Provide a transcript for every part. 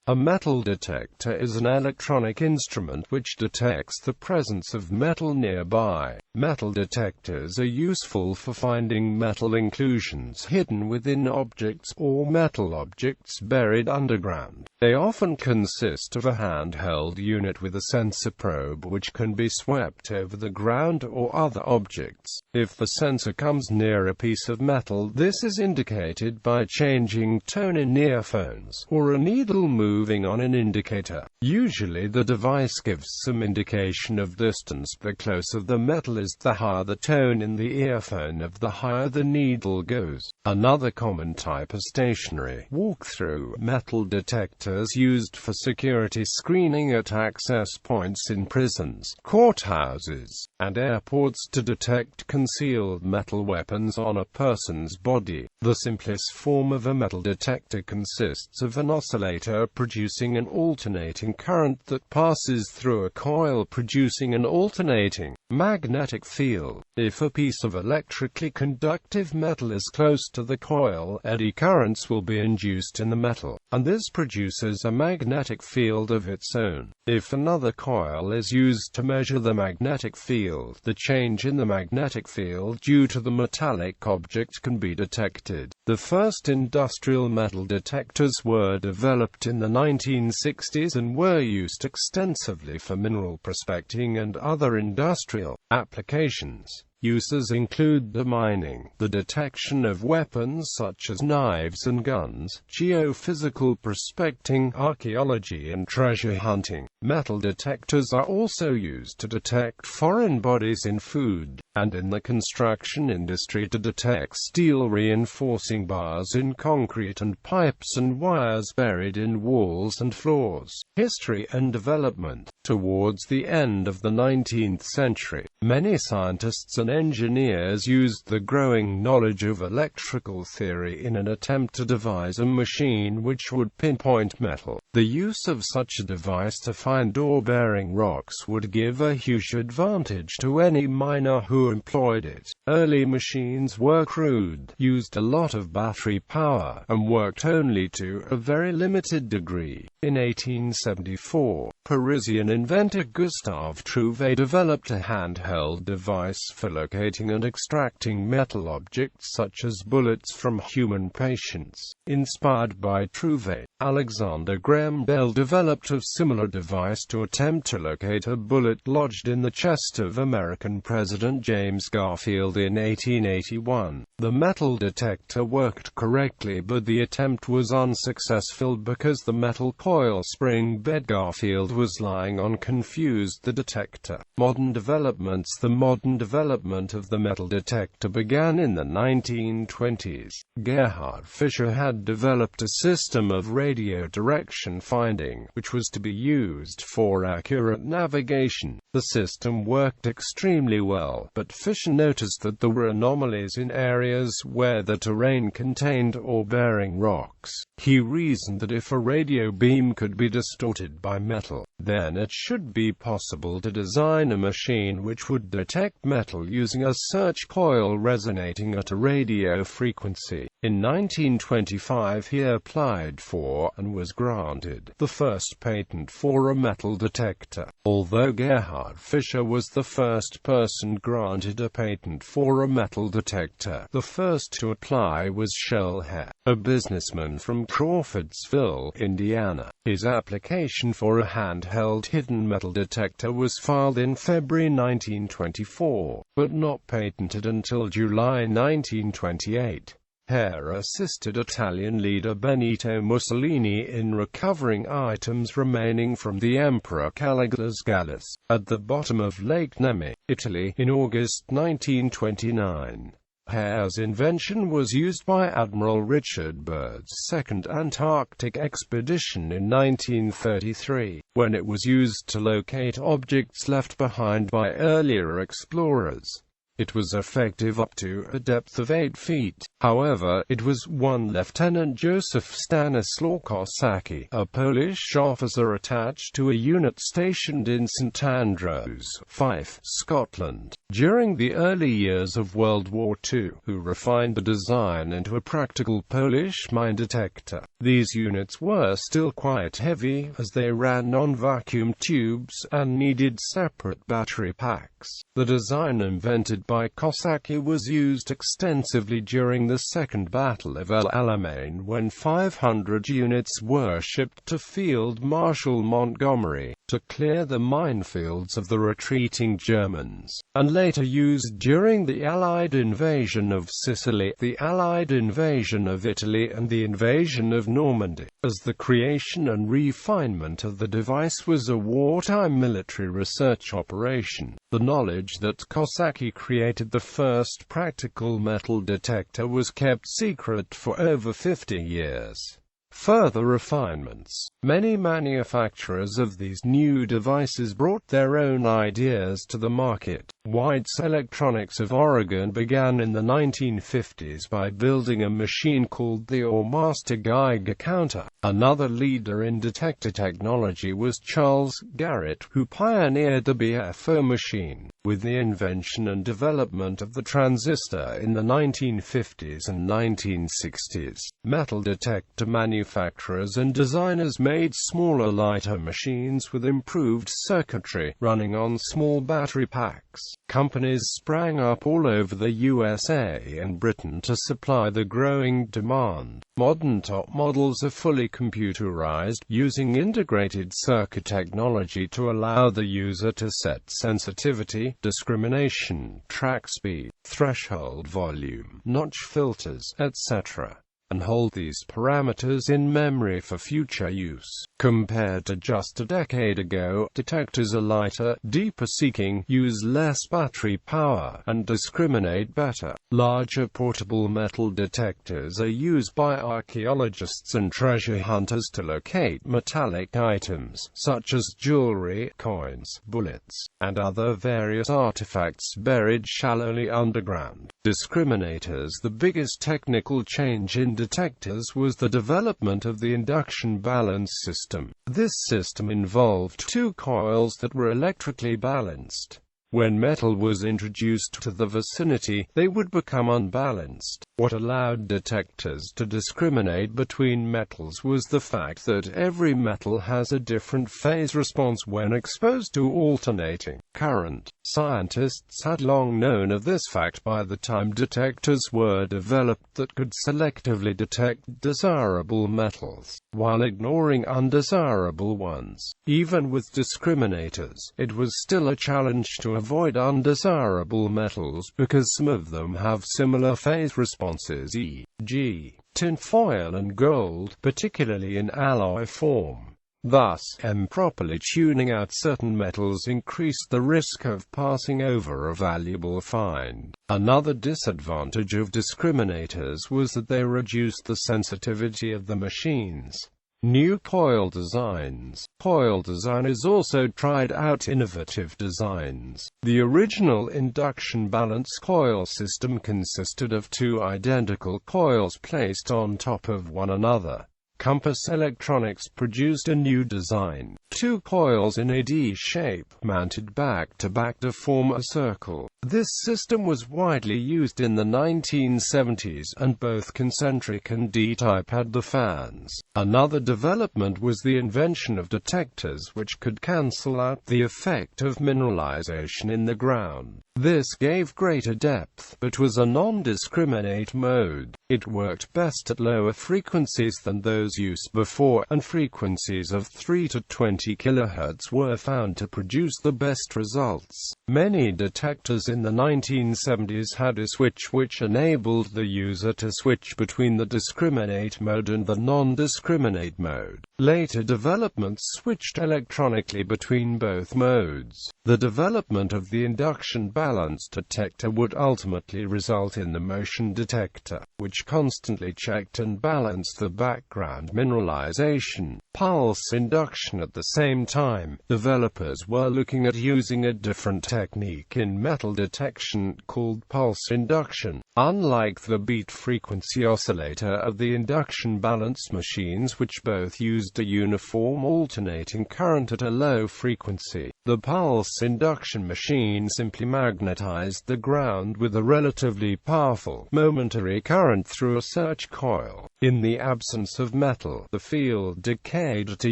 A metal detector is an electronic instrument which detects the presence of metal nearby. Metal detectors are useful for finding metal inclusions hidden within objects or metal objects buried underground. They often consist of a handheld unit with a sensor probe which can be swept over the ground or other objects. If the sensor comes near a piece of metal, this is indicated by changing tone in earphones, or a needle moving on an indicator. Usually the device gives some indication of distance. The closer the metal is, the higher the tone in the earphone, the higher the needle goes. Another common type is stationary walk-through metal detectors used for security screening at access points in prisons, courthouses, and airports to detect concealed metal weapons on a person's body. The simplest form of a metal detector consists of an oscillator producing an alternating current that passes through a coil producing an alternating magnetic field. If a piece of electrically conductive metal is close to the coil, eddy currents will be induced in the metal, and this produces a magnetic field of its own. If another coil is used to measure the magnetic field, the change in the magnetic field due to the metallic object can be detected. The first industrial metal detectors were developed in the 1960s and were used extensively for mineral prospecting and other industrial applications. Uses include demining, the detection of weapons such as knives and guns, geophysical prospecting, archaeology, and treasure hunting. Metal detectors are also used to detect foreign bodies in food, and in the construction industry to detect steel reinforcing bars in concrete and pipes and wires buried in walls and floors. History and development. Towards the end of the 19th century, many scientists and engineers used the growing knowledge of electrical theory in an attempt to devise a machine which would pinpoint metal. The use of such a device to find ore-bearing rocks would give a huge advantage to any miner who employed it. Early machines were crude, used a lot of battery power, and worked only to a very limited degree. In 1874, Parisian inventor Gustave Trouvé developed a handheld device for locating and extracting metal objects such as bullets from human patients. Inspired by Trouvé, Alexander Graham Bell developed a similar device to attempt to locate a bullet lodged in the chest of American President James Garfield in 1881. The metal detector worked correctly, but the attempt was unsuccessful because the metal coil spring bed Garfield was lying on confused the detector. Modern developments. The modern development of the metal detector began in the 1920s. Gerhard Fischer had developed a system of radio direction finding, which was to be used for accurate navigation. The system worked extremely well, but Fischer noticed that there were anomalies in areas where the terrain contained ore-bearing rocks. He reasoned that if a radio beam could be distorted by metal, then it should be possible to design a machine which would detect metal using a search coil resonating at a radio frequency. In 1925 he applied for, and was granted, the first patent for a metal detector. Although Gerhard Fischer was the first person granted a patent for a metal detector, the first to apply was Shell Hare, a businessman from Crawfordsville, Indiana. His application for a handheld hidden metal detector was filed in February 1924, but not patented until July 1928. Hare assisted Italian leader Benito Mussolini in recovering items remaining from the Emperor Caligula's Gallus, at the bottom of Lake Nemi, Italy, in August 1929. Hare's invention was used by Admiral Richard Byrd's second Antarctic expedition in 1933, when it was used to locate objects left behind by earlier explorers. It was effective up to a depth of 8 feet. However, it was one Lieutenant Joseph Stanislaw Kosacki, a Polish officer attached to a unit stationed in St Andrews, Fife, Scotland, during the early years of World War II, who refined the design into a practical Polish mine detector. These units were still quite heavy, as they ran on vacuum tubes, and needed separate battery packs. The design invented by Kosacki was used extensively during the Second Battle of El Alamein, when 500 units were shipped to Field Marshal Montgomery to clear the minefields of the retreating Germans, and later used during the Allied invasion of Sicily, the Allied invasion of Italy, and the invasion of Normandy. As the creation and refinement of the device was a wartime military research operation, the knowledge that Kosacki created the first practical metal detector was kept secret for over 50 years. Further refinements. Many manufacturers of these new devices brought their own ideas to the market. White's Electronics of Oregon began in the 1950s by building a machine called the Master Geiger counter. Another leader in detector technology was Charles Garrett, who pioneered the BFO machine. With the invention and development of the transistor in the 1950s and 1960s, metal detector manufacturers and designers made smaller, lighter machines with improved circuitry, running on small battery packs. Companies sprang up all over the USA and Britain to supply the growing demand. Modern top models are fully computerized, using integrated circuit technology to allow the user to set sensitivity, discrimination, track speed, threshold volume, notch filters, etc., and hold these parameters in memory for future use. Compared to just a decade ago, detectors are lighter, deeper seeking, use less battery power, and discriminate better. Larger portable metal detectors are used by archaeologists and treasure hunters to locate metallic items, such as jewelry, coins, bullets, and other various artifacts buried shallowly underground. Discriminators. The biggest technical change in detectors was the development of the induction balance system. This system involved two coils that were electrically balanced. When metal was introduced to the vicinity, they would become unbalanced. What allowed detectors to discriminate between metals was the fact that every metal has a different phase response when exposed to alternating current. Scientists had long known of this fact by the time detectors were developed that could selectively detect desirable metals, while ignoring undesirable ones. Even with discriminators, it was still a challenge to avoid undesirable metals because some of them have similar phase responses, e.g., tinfoil and gold, particularly in alloy form. Thus, improperly tuning out certain metals increased the risk of passing over a valuable find. Another disadvantage of discriminators was that they reduced the sensitivity of the machines. New coil designs. Coil designers also tried out innovative designs. The original induction balance coil system consisted of two identical coils placed on top of one another. Compass Electronics produced a new design, two coils in a D shape, mounted back-to-back to form a circle. This system was widely used in the 1970s, and both concentric and D-type had the fans. Another development was the invention of detectors which could cancel out the effect of mineralization in the ground. This gave greater depth, but was a non-discriminate mode. It worked best at lower frequencies than those used before, and frequencies of 3 to 20 kHz were found to produce the best results. Many detectors in the 1970s had a switch which enabled the user to switch between the discriminate mode and the non-discriminate mode. Later developments switched electronically between both modes. The development of the induction balance detector would ultimately result in the motion detector, which which constantly checked and balanced the background mineralization. Pulse induction. At the same time, developers were looking at using a different technique in metal detection, called pulse induction. Unlike the beat frequency oscillator of the induction balance machines, which both used a uniform alternating current at a low frequency, the pulse induction machine simply magnetized the ground with a relatively powerful momentary current through a search coil. In the absence of metal, the field decayed at a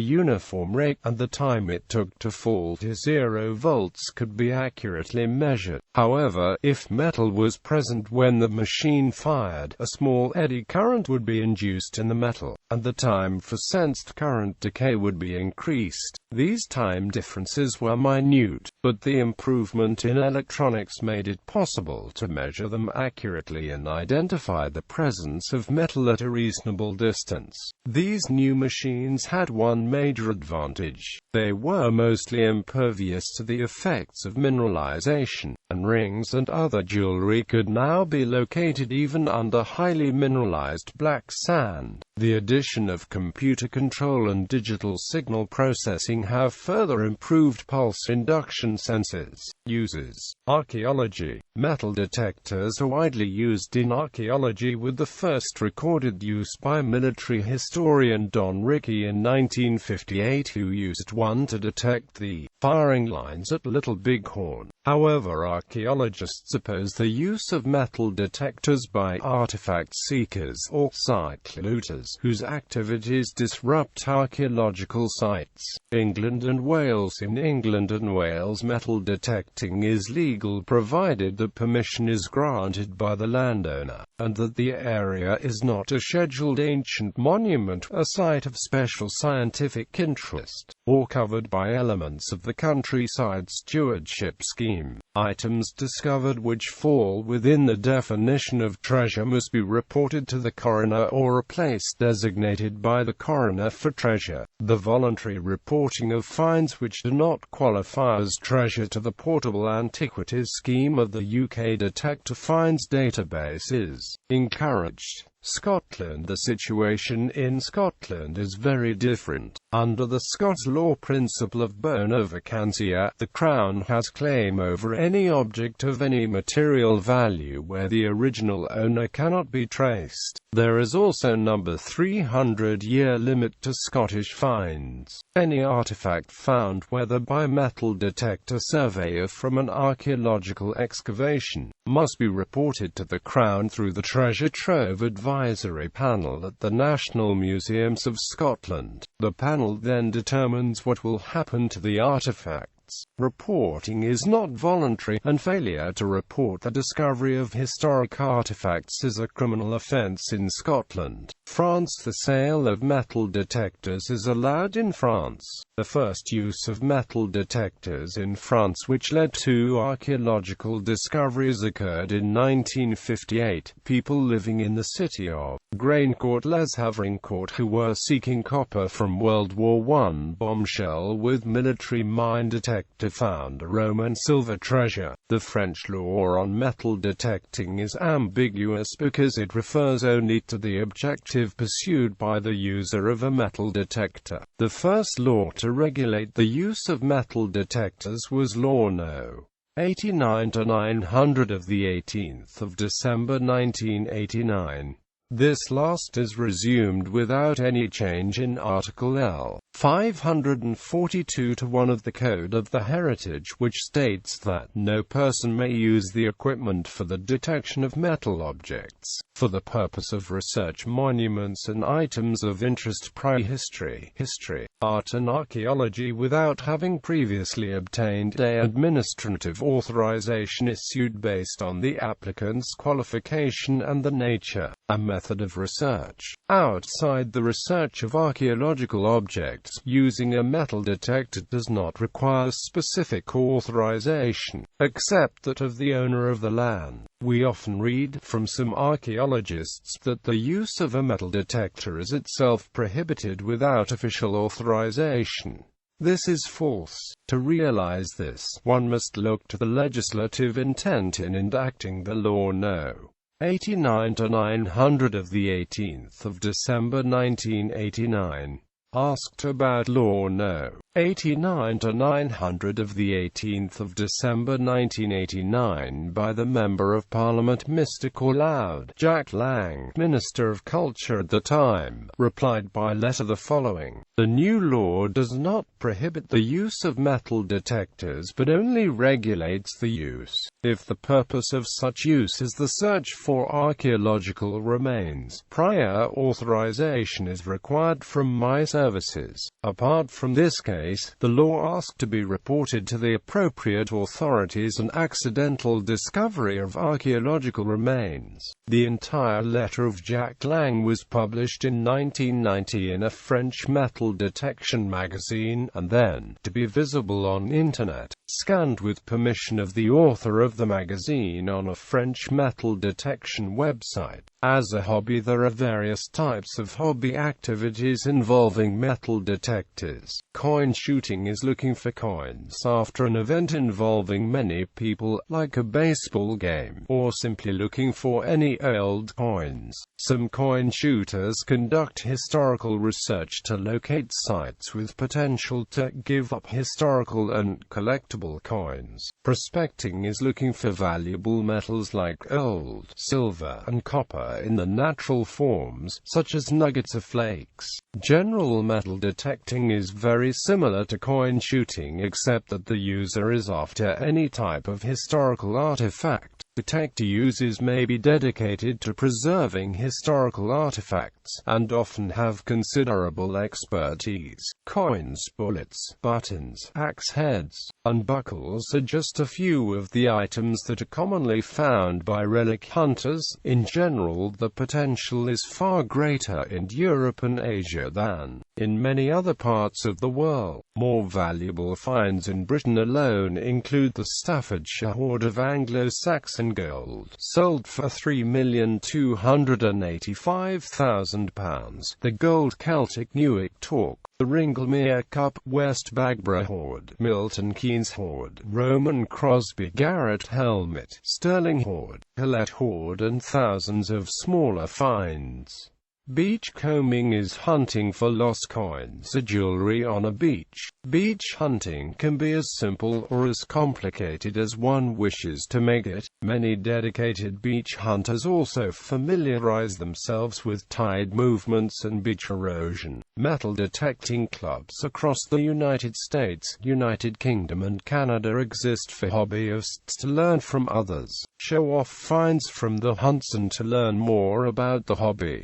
uniform rate, and the time it took to fall to 0 volts could be accurately measured. However, if metal was present when the machine fired, a small eddy current would be induced in the metal, and the time for sensed current decay would be increased. These time differences were minute, but the improvement in electronics made it possible to measure them accurately and identify the presence of metal at a reasonable distance. These new machines had one major advantage: they were mostly impervious to the effects of mineralization, and rings and other jewelry could now be located even under highly mineralized black sand. The addition of computer control and digital signal processing have further improved pulse induction sensors. Uses: archaeology. Metal detectors are widely used in archaeology, with the first recorded use by military historian Don Rickey in 1958, who used one to detect the firing lines at Little Bighorn. However, archaeologists oppose the use of metal detectors by artifact seekers or site looters, whose activities disrupt archaeological sites. England and Wales. In England and Wales, metal detecting is legal provided that permission is granted by the landowner, and that the area is not a scheduled ancient monument, a site of special scientific interest, or covered by elements of the countryside stewardship scheme. Items discovered which fall within the definition of treasure must be reported to the coroner or a place designated by the coroner for treasure. The voluntary reporting of finds which do not qualify as treasure to the Portable Antiquities Scheme of the UK Detector Finds database is encouraged. Scotland. The situation in Scotland is very different. Under the Scots law principle of bona vacantia, the Crown has claim over any object of any material value where the original owner cannot be traced. There is also no 300-year limit to Scottish finds. Any artifact found, whether by metal detector surveyor from an archaeological excavation, must be reported to the Crown through the Treasure Trove Advisory Panel at the National Museums of Scotland. The panel then determines what will happen to the artifacts. Reporting is not voluntary, and failure to report the discovery of historic artifacts is a criminal offence in Scotland. France. The sale of metal detectors is allowed in France. The first use of metal detectors in France, which led to archaeological discoveries, occurred in 1958. People living in the city of Graincourt-les Havrincourt who were seeking copper from World War I bombshell with military mine detector found a Roman silver treasure. The French law on metal detecting is ambiguous because it refers only to the objective pursued by the user of a metal detector. The first law to regulate the use of metal detectors was Law No. 89-900 of the 18th of December 1989. This last is resumed without any change in Article L. 542-1 of the Code of the Heritage, which states that no person may use the equipment for the detection of metal objects, for the purpose of research, monuments and items of interest, prehistory, history, art and archaeology, without having previously obtained an administrative authorization issued based on the applicant's qualification and the nature, a method of research. Outside the research of archaeological objects, using a metal detector does not require specific authorization, except that of the owner of the land. We often read from some archaeologists that the use of a metal detector is itself prohibited without official authorization. This is false. To realize this, one must look to the legislative intent in enacting the Law No. 89 to 900 of the 18th of December 1989. Asked about Law No. 89 to 900 of the 18th of December 1989 by the Member of Parliament Mr. Call Jack Lang, Minister of Culture at the time, replied by letter the following: "The new law does not prohibit the use of metal detectors but only regulates the use, if the purpose of such use is the search for archaeological remains. Prior authorization is required from my services. Apart from this case, the law asks to be reported to the appropriate authorities an accidental discovery of archaeological remains." The entire letter of Jack Lang was published in 1990 in a French metal detection magazine, and then, to be visible on internet, scanned with permission of the author of the magazine on a French metal detection website. As a hobby, there are various types of hobby activities involving metal detectors. Coin shooting is looking for coins after an event involving many people, like a baseball game, or simply looking for any old coins. Some coin shooters conduct historical research to locate sites with potential to give up historical and collectible coins. Prospecting is looking for valuable metals like gold, silver, and copper in the natural forms, such as nuggets or flakes. General metal detecting is very similar to coin shooting, except that the user is after any type of historical artifact. Detector users may be dedicated to preserving historical artifacts, and often have considerable expertise. Coins, bullets, buttons, axe heads, and buckles are just a few of the items that are commonly found by relic hunters. In general, the potential is far greater in Europe and Asia than in many other parts of the world. More valuable finds in Britain alone include the Staffordshire hoard of Anglo-Saxon gold, sold for £3,285,000, the gold Celtic Newark Torque, the Ringlemere Cup, West Bagborough hoard, Milton Keynes hoard, Roman Crosby Garrett helmet, Stirling hoard, Colette hoard, and thousands of smaller finds. Beachcombing is hunting for lost coins or jewelry on a beach. Beach hunting can be as simple or as complicated as one wishes to make it. Many dedicated beach hunters also familiarize themselves with tide movements and beach erosion. Metal detecting clubs across the United States, United Kingdom, and Canada exist for hobbyists to learn from others, show off finds from the hunts, and to learn more about the hobby.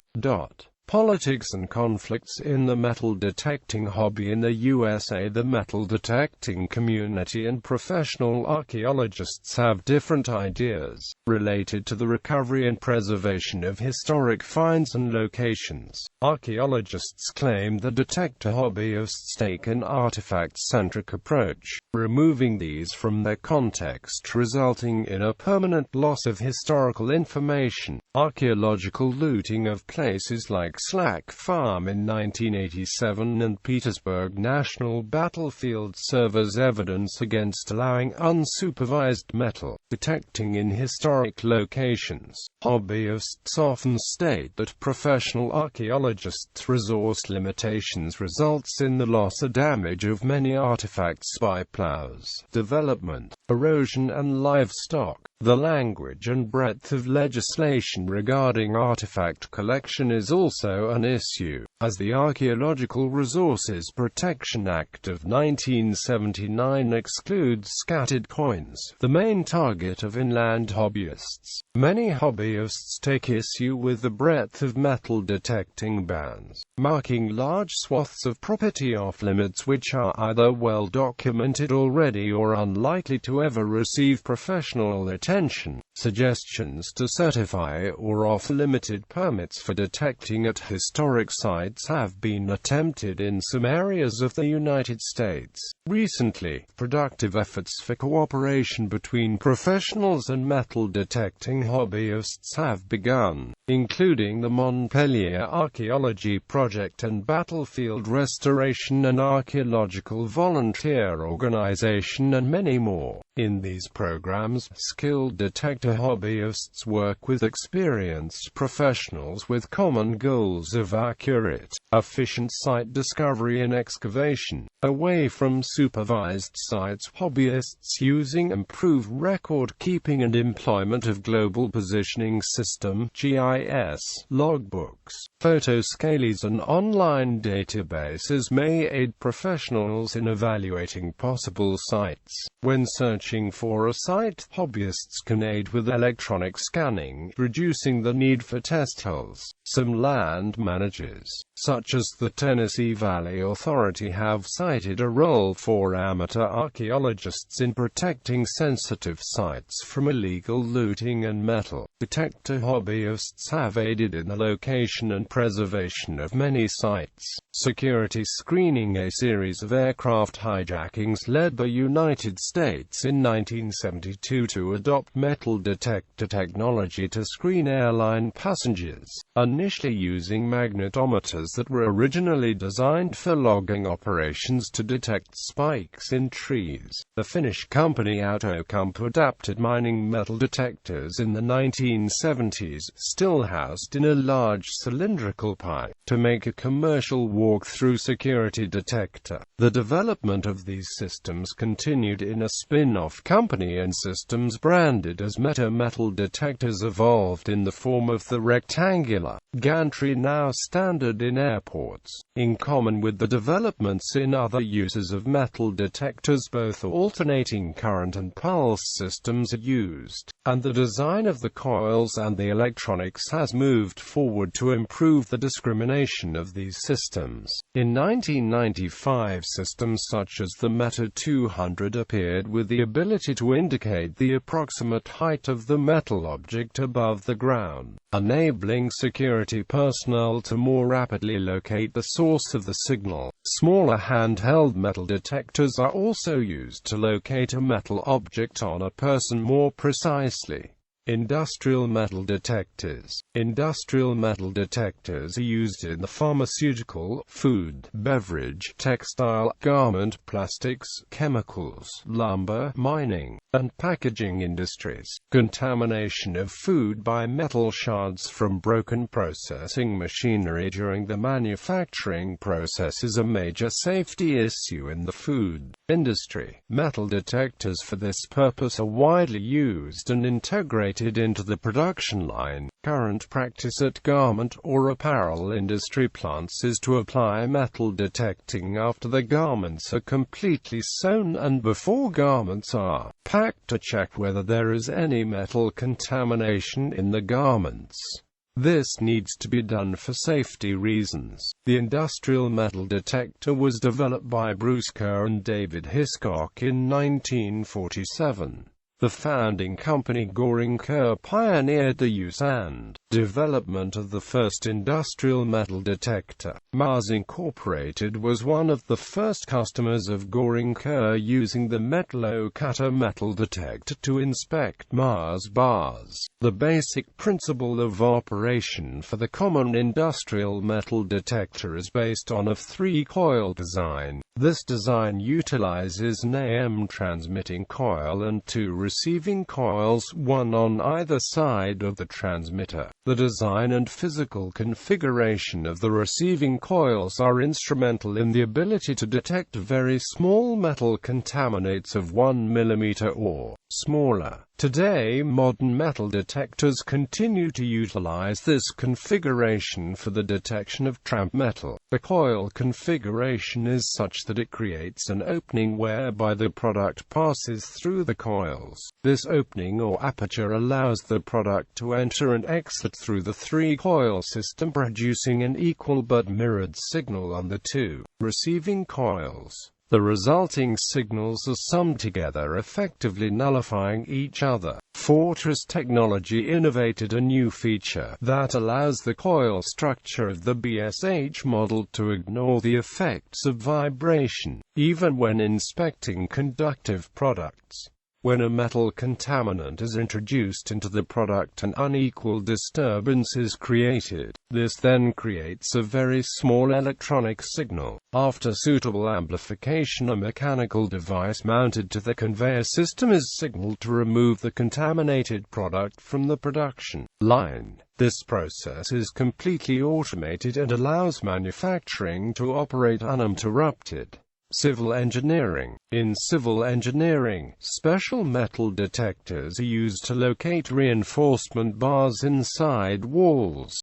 Politics and conflicts in the metal detecting hobby. In the USA, the metal detecting community and professional archaeologists have different ideas related to the recovery and preservation of historic finds and locations. Archaeologists claim the detector hobbyists take an artifact-centric approach, removing these from their context, resulting in a permanent loss of historical information. Archaeological looting of places like Slack Farm in 1987 and Petersburg National Battlefield serve as evidence against allowing unsupervised metal detecting in historic locations. Hobbyists often state that professional archaeologists' resource limitations results in the loss or damage of many artifacts by plows, development, erosion, and livestock. The language and breadth of legislation regarding artifact collection is also an issue, as the Archaeological Resources Protection Act of 1979 excludes scattered coins, the main target of inland hobbyists. Many hobbyists take issue with the breadth of metal detecting bans, marking large swaths of property off-limits which are either well documented already or unlikely to ever receive professional attention. Suggestions to certify or offer limited permits for detecting at historic sites have been attempted in some areas of the United States. Recently, productive efforts for cooperation between professionals and metal detecting hobbyists have begun, including the Montpellier Archaeology Project and Battlefield Restoration and Archaeological Volunteer Organization, and many more. In these programs, skilled detector hobbyists work with experienced professionals with common goals of accurate, efficient site discovery and excavation. Away from supervised sites, hobbyists using improved record-keeping and employment of Global Positioning System (GIS) logbooks, photoscales and online databases may aid professionals in evaluating possible sites. When searching for a site, hobbyists can aid with electronic scanning, reducing the need for test holes. Some land managers, such as the Tennessee Valley Authority, have cited a role for amateur archaeologists in protecting sensitive sites from illegal looting, and metal detector hobbyists have aided in the location and preservation of many sites. Security screening. A series of aircraft hijackings led the United States in 1972 to adopt metal detector technology to screen airline passengers, initially using magnetometers that were originally designed for logging operations to detect spikes in trees. The Finnish company Outokumpu adapted mining metal detectors in the 1970s, still housed in a large cylindrical pipe, to make a commercial walk-through security detector. The development of these systems continued in a spin-off company, and systems branded as metal detectors evolved in the form of the rectangular gantry, now standard in airports. In common with the developments in other uses of metal detectors, both alternating current and pulse systems are used, and the design of the coils and the electronics has moved forward to improve the discrimination of these systems. In 1995, systems such as the Meta 200 appeared with the ability to indicate the approximate height of the metal object above the ground, enabling security personnel to more rapidly locate the source of the signal. Smaller handheld metal detectors are also used to locate a metal object on a person more precisely. Industrial metal detectors. Industrial metal detectors are used in the pharmaceutical, food, beverage, textile, garment, plastics, chemicals, lumber, mining, and packaging industries. Contamination of food by metal shards from broken processing machinery during the manufacturing process is a major safety issue in the food industry. Metal detectors for this purpose are widely used and integrated into the production line. Current practice at garment or apparel industry plants is to apply metal detecting after the garments are completely sewn and before garments are packed, to check whether there is any metal contamination in the garments. This needs to be done for safety reasons. The industrial metal detector was developed by Bruce Kerr and David Hiscock in 1947. The founding company Goring Kerr pioneered the use and development of the first industrial metal detector. Mars Incorporated was one of the first customers of Goring Kerr, using the Metalo-Cutter metal detector to inspect Mars bars. The basic principle of operation for the common industrial metal detector is based on a 3-coil design. This design utilizes an AM transmitting coil and 2 receiving coils, one on either side of the transmitter. The design and physical configuration of the receiving coils are instrumental in the ability to detect very small metal contaminates of 1 mm or smaller. Today, modern metal detectors continue to utilize this configuration for the detection of tramp metal. The coil configuration is such that it creates an opening whereby the product passes through the coils. This opening or aperture allows the product to enter and exit through the 3-coil system, producing an equal but mirrored signal on the 2 receiving coils. The resulting signals are summed together, effectively nullifying each other. Fortress technology innovated a new feature that allows the coil structure of the BSH model to ignore the effects of vibration, even when inspecting conductive products. When a metal contaminant is introduced into the product, an unequal disturbance is created. This then creates a very small electronic signal. After suitable amplification, a mechanical device mounted to the conveyor system is signaled to remove the contaminated product from the production line. This process is completely automated and allows manufacturing to operate uninterrupted. Civil engineering. In civil engineering, special metal detectors are used to locate reinforcement bars inside walls.